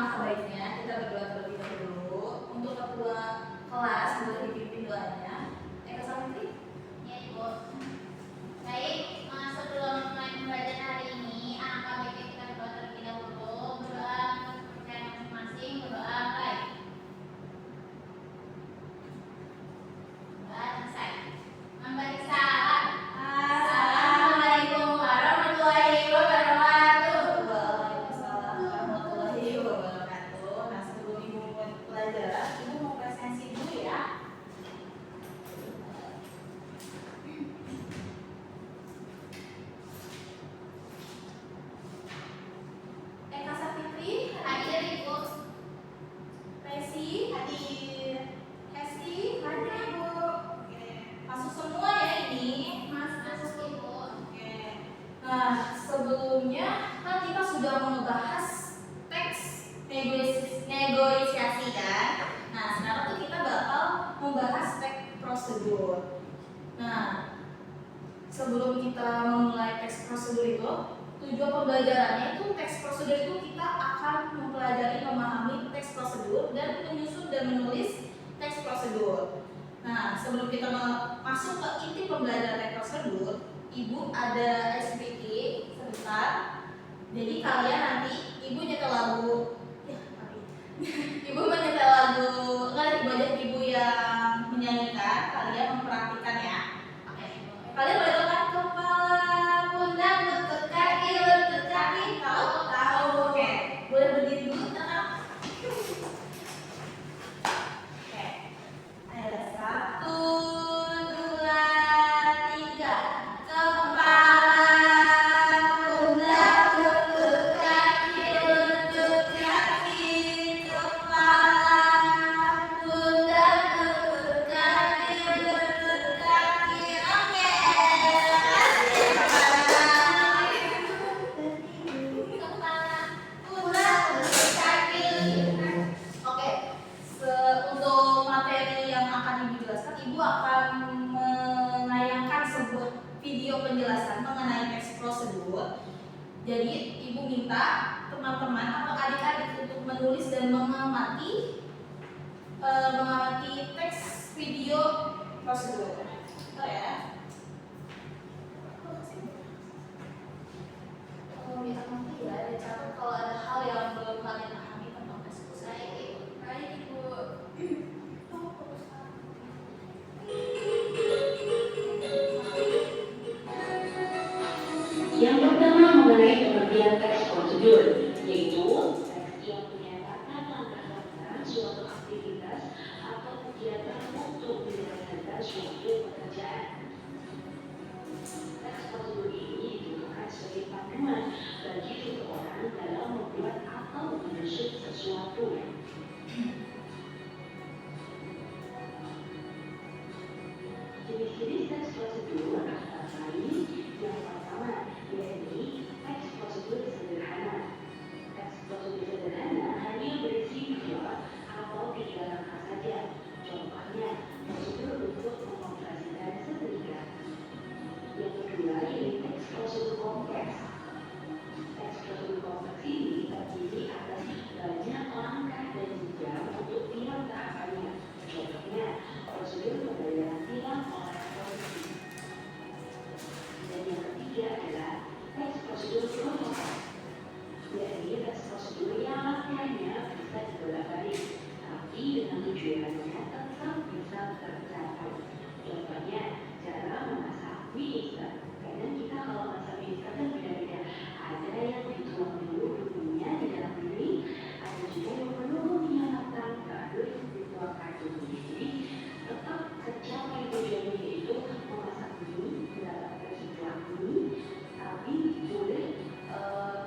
alangkah baiknya kita berdoa terlebih dahulu. Untuk ketua kelas boleh dipimpin doanya. Eka Samantri. Ya Ibu. Baik, sebelum mulai pembelajaran hari ini, alangkah baiknya kita berdoa terlebih dahulu. Berdoa kepercayaan masing-masing, berdoa baik. Doa selesai. Memberi salam. Assalamualaikum warahmatullahi wabarakatuh. Waalaikumsalam warahmatullahi wabarakatuh. Nah, sebelum Ibu mulai pelajaran, Ibu mau presensi dulu ya. Eka Sapitri Hadir Ibu. Resi hadir, Hesti hadir Ibu. Oke, masuk semua ya ini. Masuk Ibu. Oke. Nah, sebelumnya kan kita sudah membahas teks negosiasi kan. Nah, sekarang tuh kita bakal membahas teks prosedur. Nah, sebelum kita memulai teks prosedur itu, tujuan pembelajarannya itu teks prosedur itu kita akan mempelajari memahami teks prosedur dan menyusun dan menulis teks prosedur. Nah, sebelum kita masuk ke inti pembelajaran teks prosedur, Ibu ada SPK sebentar. Jadi kalian nanti Ibu nyetel lagu, Ibu menyetel lagu, Ibu aja Ibu yang menyanyikan, kalian memperhatikan ya. Oke, kalian boleh tekan kepala, pundak, lutut kaki, tahu. Oke, boleh berdiri dulu tekan. Oke, ayo 1, 2, 3. Kepala, pundak, lutut kaki, kepala, pundak, lutut kaki. Oke. Kepala, pundak, lutut kaki. Oke, untuk materi yang akan Ibu jelaskan, Ibu akan menayangkan sebuah video penjelasan mengenai teks prosedur. Jadi Ibu minta teman-teman atau adik-adik untuk menulis dan mengamati teks video prosedur. Bentar ya. Kalau bisa nanti ya, dicatat kalau ada hal yang belum kalian pahami tentang teks prosedur. Baik Ibu. Yang pertama mengenai pengertian teks prosedur, yaitu teks yang menyatakan langkah-langkah suatu aktivitas atau kegiatan untuk menyelesaikan suatu pekerjaan. Teks prosedur ini digunakan sebagai panduan bagi seseorang dalam membuat atau menyusun sesuatu. Jenis-jenis teks prosedur antara lain yang pertama yakni teks prosedur sederhana. Teks prosedur sederhana hanya berisi 2 atau 3 langkah saja. Contohnya prosedur untuk mengoperasikan setrika. Yang kedua yaitu teks prosedur kompleks. Teks prosedur kompleks ini terdiri atas banyak langkah dan jenjang untuk tiap tahapannya. Contohnya prosedur pembayaran tilang elektronik. Dan yang ketiga adalah teks prosedur protokol, yakni teks prosedur yang langkahnya bisa dibolak-balik, tapi dengan tujuannya tetap bisa tercapai. Contohnya cara memasak mie instan. Kadang kita kalau masak mie instan kan beda-beda. Ada yang dituang dulu bumbunya di dalam mie, ada juga yang menunggunya matang baru dituangkan dulu. Jadi tetap tercapai tujuannya yaitu memasak mie, mendapatkan sebuah mie, tapi boleh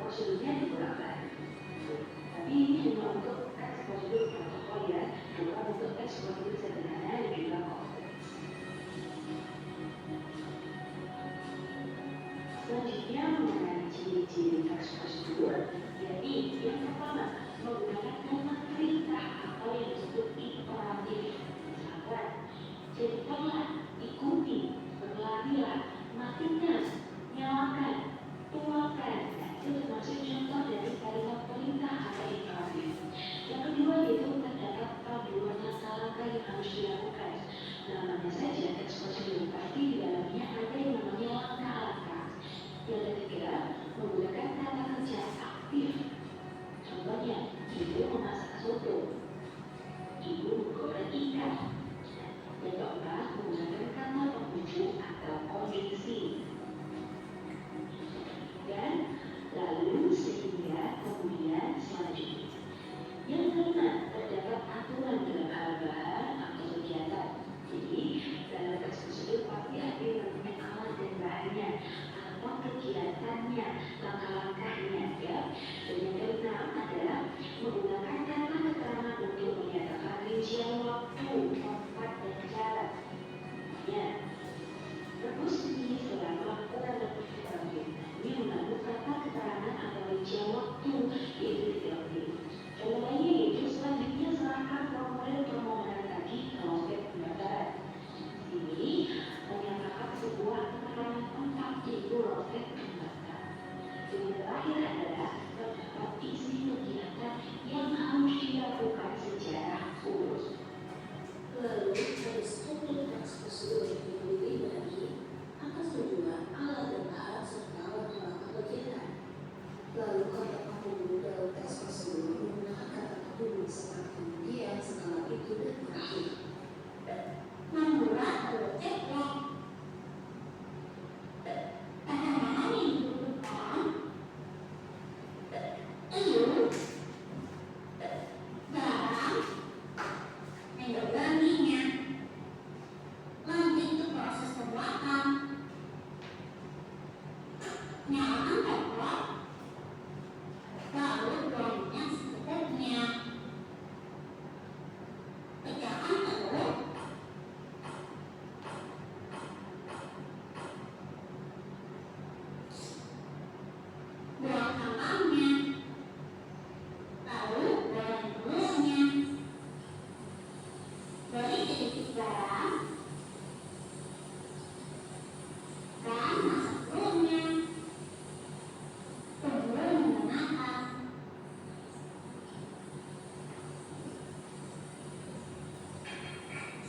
prosedurnya dibolak-balik. Tapi ini hanya untuk teks prosedur protokol ya, bukan untuk teks prosedur sederhana dan juga kompleks. terakhir adalah terdapat isi kegiatan yang harus dilakukan secara urus. Lalu ada struktur teks prosedur yang dimiliki lagi atas tujuan alat dan bahan serta waktu-waktu kegiatan. Lalu kata penghubung dalam teks prosedur menggunakan kata penghubung seperti kemudian, setelah itu, dan terakhir. Membuat proyek tanda-tangan yang dibutuhkan itu barang yang bergantinya lanjut ke proses pembuatan nyalakan laptop lalu gorengnya secukupnya pecahkan telur buang sampahnya lalu goreng telurnya beri sedikit garam dan masak telurnya sebelum menggunakan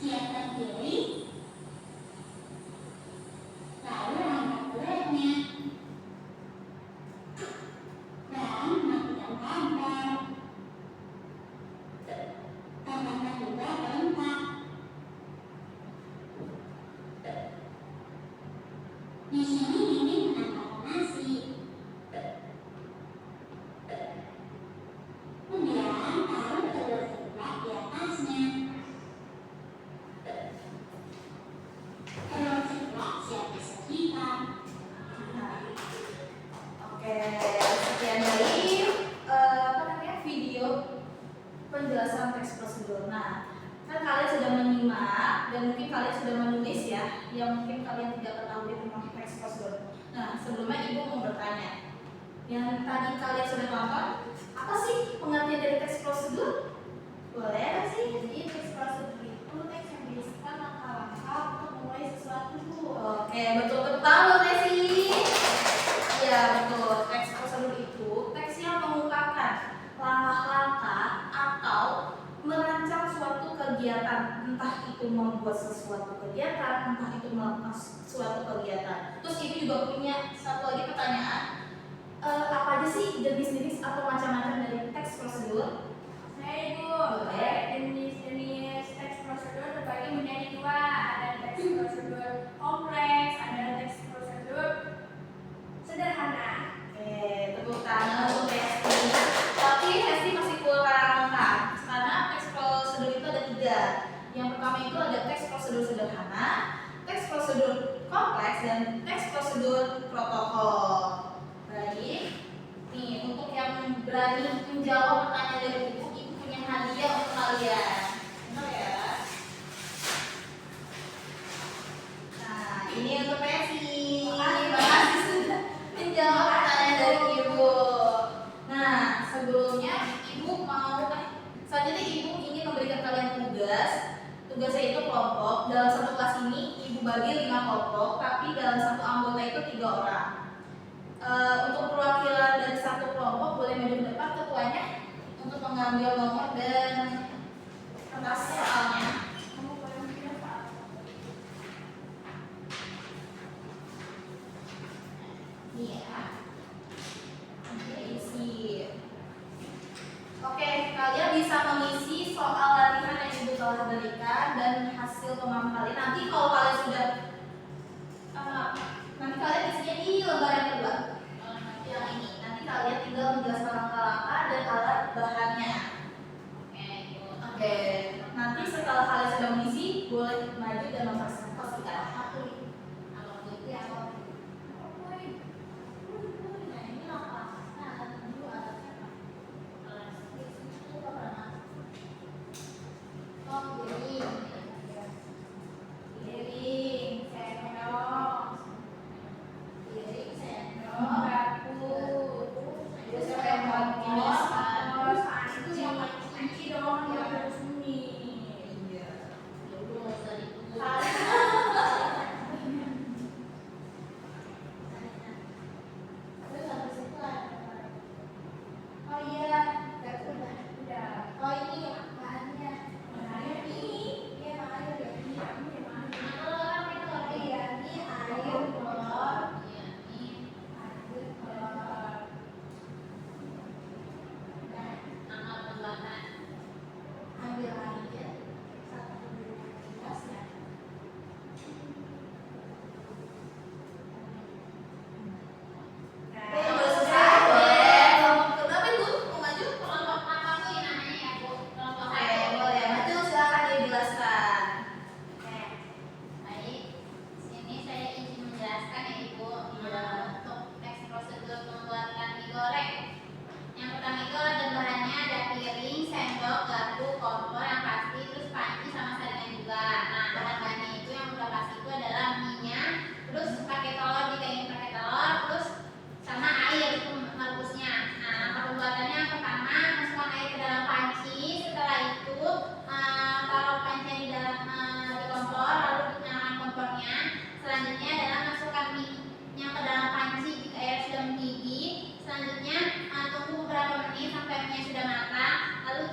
siapkan diri lalu angkat telurnya dan matikan kompor tambahkan juga pelengkap di sini ini menambahkan nasi kemudian taruh telur ceplok di atasnya telur ceplok siap disajikan. Oke, sekian dari video penjelasan teks prosedur. Nah, kan kalian sudah menyimak dan mungkin kalian sudah menulis ya, yang mungkin kalian tidak ketahui tentang teks prosedur. Nah, sebelumnya ibu mau bertanya, yang tadi kalian sudah tonton, apa sih pengertian dari teks prosedur? Boleh nggak sih? Jadi teks prosedur itu teks yang berisikan langkah-langkah untuk memulai sesuatu. Oke, betul tangan Messi. Ya betul. Teks prosedur itu teks yang mengungkapkan langkah-langkah atau merancang suatu kegiatan, entah itu membuat sesuatu kegiatan, entah itu melakukan suatu kegiatan. Terus ibu juga punya satu lagi pertanyaan, apa aja sih jenis-jenis atau macam-macam dari teks prosedur? Ibu, Boleh. jenis-jenis teks prosedur terbagi menjadi dua. Ada teks prosedur kompleks, ada teks prosedur sederhana. Oke, tepuk tangan untuk Hesti. Tapi Hesti masih kurang lengkap karena teks prosedur itu ada 3. Yang pertama itu ada teks prosedur sederhana, teks prosedur kompleks, dan teks prosedur protokol. Baik. Nih, untuk yang berani menjawab pertanyaan dari ibu punya hadiah untuk kalian. Benar ya? Nah, ini untuk Hesti. Terima kasih sudah menjawab pertanyaan dari ibu. Nah, sebelumnya ibu selanjutnya ibu ingin memberikan kalian tugas. Tugasnya itu kelompok. Dalam satu kelas ini ibu bagi 5 kelompok, tapi dalam satu anggota itu 3 orang. Untuk perwakilan dari satu kelompok boleh maju ke depan ketuanya untuk mengambil nomor dan kertas soalnya. Kamu boleh mengambil soal. Ini ya. Oke, isi. Oke, kalian bisa mengisi soal latihan yang ibu telah berikan dan hasil pemahaman kalian. Nanti kalau kalian sudah nanti kalian isinya di lembar yang kedua. Yang ini. Nanti kalian tinggal menjelaskan langkah-langkah dan alat bahannya. Oke. Nanti setelah kalian sudah mengisi, boleh maju dan mempresentasikan. Iya.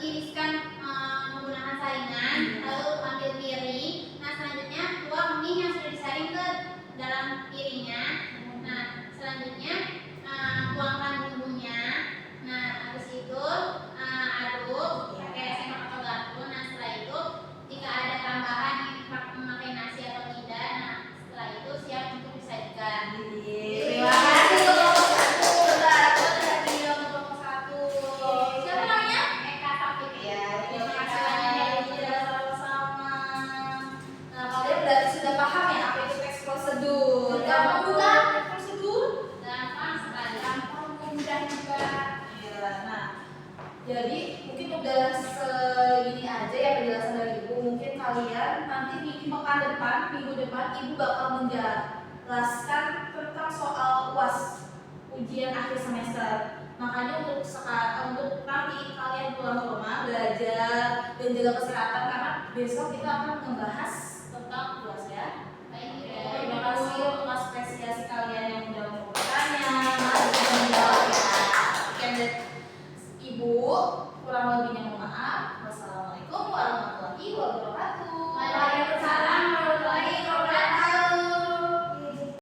tiriskan menggunakan saringan, lalu ambil piring. Nah selanjutnya tuang mie yang sudah disaring ke dalam piringnya. Nah selanjutnya tuangkan bumbunya. Nah habis itu aduk pakai sendok atau garpu. Nah setelah itu jika ada tambahan memakai nasi atau tidak, nah setelah itu siap untuk disajikan. Terima kasih kelompok 1. Bentar, aku ada hadiah untuk kelompok 1. Siapa namanya? Eka Taufik. Ya, Terima terima kasih kasih banyak. ya, sama-sama. Nah, kalian berarti sudah paham ya apa itu teks prosedur? Gampang bukan teks prosedur? Gampang sekali. Gampang, mudah juga. Iya, nah, jadi mungkin udah segini aja ya penjelasan dari Ibu. Mungkin kalian nanti minggu depan Ibu bakal menjelaskan tentang soal UAS, ujian akhir semester. Makanya untuk nanti kalian pulang ke rumah belajar dan jaga kesehatan karena besok kita akan membahas